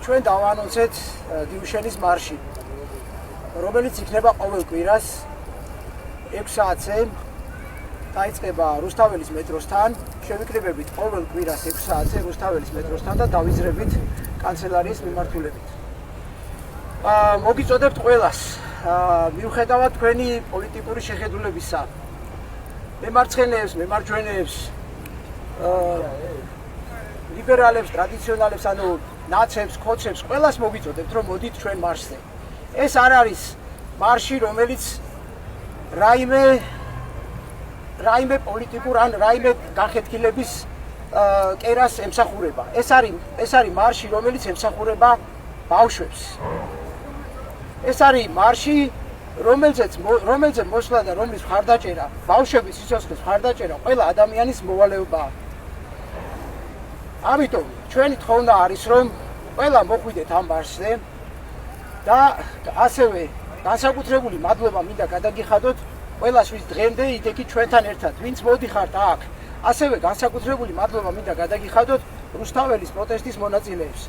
ჩვენ დავანონცეთ დიუშენის მარში, რომელიც იქნება ყოველ კვირას 6 საათზე. დაიწყება რუსთაველის მეტროსთან, შევიკრიბებით ყოველ კვირას 6 საათზე რუსთაველის მეტროსთან და დავიზრებით კანცელარიის მიმართულებით. მოგიწოდებთ ყველას, მიუხედავად თქვენი პოლიტიკური შეხედულებისა, მემარცხენეებს, მემარჯვენეებს, ლიბერალებს, ტრადიციონალებს, ანუ ნაცებს, ქოცებს, ყველას მოგიწოდებთ, რომ მოდით ჩვენ მარშზე. ეს არ არის მარში, რომელიც რაიმე პოლიტიკურ ან რაიმე განხეთქილების კერას ემსახურება. ეს არის მარში, რომელიც ემსახურება ბავშვებს. ეს არის მარში, რომელზე მოსვლა და რომლის მხარდაჭერა, ბავშვების სიცოცხლის მხარდაჭერა ყველა ადამიანის მოვალეობაა. ამიტომ ჩვენი თხოვნა არის, რომ ყველა მოხვიდეთ ამ მარშზე და ასევე განსაკუთრებული მადლობა მინდა გადაგიხადოთ ყველას, ვინც დღემდე იდექით ჩვენთან ერთად, ვინც მოდიხართ აქ. ასევე განსაკუთრებული მადლობა მინდა გადაგიხადოთ რუსთაველის პროტესტის მონაწილეებს.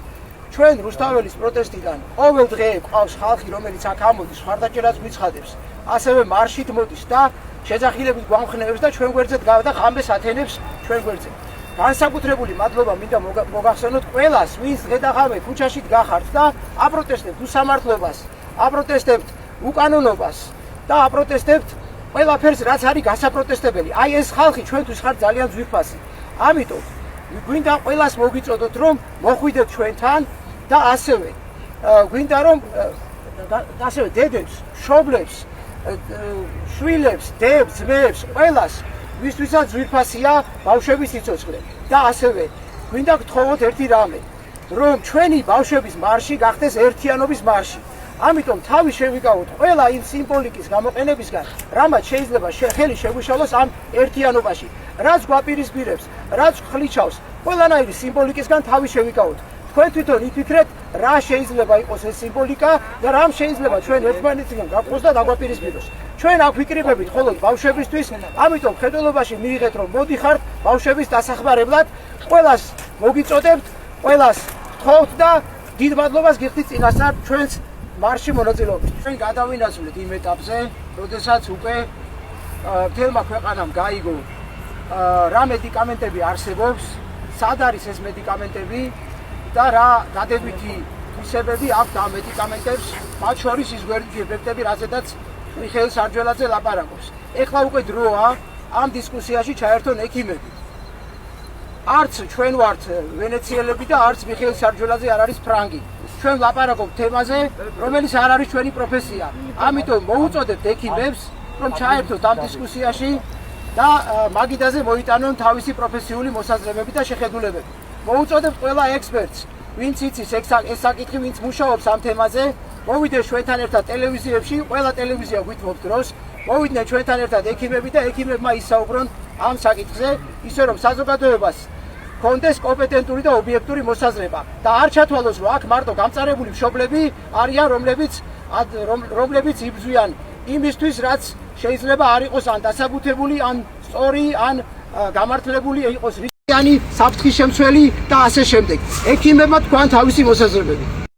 ჩვენ რუსთაველის პროტესტიდან ყოველ დღე ყავს ხალხი, რომელიც აქ ამოდის, მხარდაჭერას გვიცხადებს, ასევე მარშით მოდის და შეძახილებით გვამხნევებს და ჩვენ გვერდზე დგას და ღამეს ათენებს ჩვენ გვერდზე. განსაკუთრებული მადლობა მინდა მოგახსენოთ ყველას, ვინც დღე და ღამე ქუჩაში დგახართ და აპროტესტებთ უსამართლობას, აპროტესტებთ უკანონობას და აპროტესტებთ ყველაფერს, რაც არის გასაპროტესტებელი. აი ეს ხალხი ჩვენთვის ხარ ძალიან ძვირფასი. ამიტომ გვინდა ყველას მოგიწოდოთ, რომ მოხვიდეთ ჩვენთან და ასევე გვინდა რომ ასევე დედებს, მშობლებს, შვილებს, დებს, ძმებს, ყველას, ვისთვისაც ძვირფასია ბავშვების სიცოცხლე და ასევე გვინდა გთხოვოთ ერთი რამე, რომ ჩვენი ბავშვების მარში გახდეს ერთიანობის მარში. ამიტომ თავი შევიკავოთ ყველა იმ სიმბოლიკის გამოყენებისგან, რამაც შეიძლება ხელი შეგვიშალოს ამ ერთიანობაში, რაც გვაპირისპირებს, რაც ხლიჩავს, ყველანაირი სიმბოლიკისგან თავი შევიკავოთ. თქვენ თვითონ იფიქრეთ, რა შეიძლება იყოს ეს სიმბოლიკა და რამ შეიძლება ჩვენ ერთმანეთისგან გაყოს და დაგვაპირისპიროს. ჩვენ აქ ვიკრიბებით მხოლოდ ბავშვებისთვის, ამიტომ ხედველობაში მიიღეთ, რომ მოდიხართ ბავშვების დასახმარებლად, ყველას მოგიწოდებთ, ყველას გთხოვთ და დიდ მადლობას გიხდით წინასწარ ჩვენს მარში მონაწილეობით. ჩვენ გადავინაცვლეთ იმ ეტაპზე, როდესაც უკვე მთელმა ქვეყანამ გაიგო რა მედიკამენტები არსებობს, სად არის ეს მედიკამენტები და რა დადებითი თვისებები აქვს ამ მედიკამენტებს, მათ შორის ის გვერდითი ეფექტები, რაზედაც მიხეილ სარჯველაძე ლაპარაკობს. ეხლა უკვე დროა ამ დისკუსიაში ჩაერთონ ექიმები. არც ჩვენ ვართ ვენეციელები და არც მიხეილ სარჯველაძე არ არის ფრანგი. ჩვენ ვლაპარაკობთ თემაზე, რომელიც არ არის ჩვენი პროფესია. ამიტომ მოუწოდებთ ექიმებს, რომ ჩაერთოთ ამ დისკუსიაში და მაგიდაზე მოიტანონ თავისი პროფესიული მოსაზრებები და შეხედულებები. მოუწოდებთ ყველა ექსპერტს, ვინც იცის ეს საკითხი, ვინც მუშაობს ამ თემაზე, მოვიდნენ ჩვენთან ერთად ტელევიზიებში, ყველა ტელევიზია გვითმობს დროს, მოვიდნენ ჩვენთან ერთად ექიმები და ექიმებმა ისაუბრონ ამ საკითხზე, ისე რომ საზოგადოებას კონდეს კომპეტენტური და ობიექტური მოსაზრება და არ ჩათვალოს, რომ აქ მარტო გამწარებული მშობლები არიან, რომლებიც იბრძვიან იმისთვის, რაც შეიძლება არ იყოს ან დასაბუთებული, ან სწორი, ან გამართლებული იყოს რისკიანი საფრთხის შემცველი და ასე შემდეგ. ექიმებმა თქვან თავისი მოსაზრებები.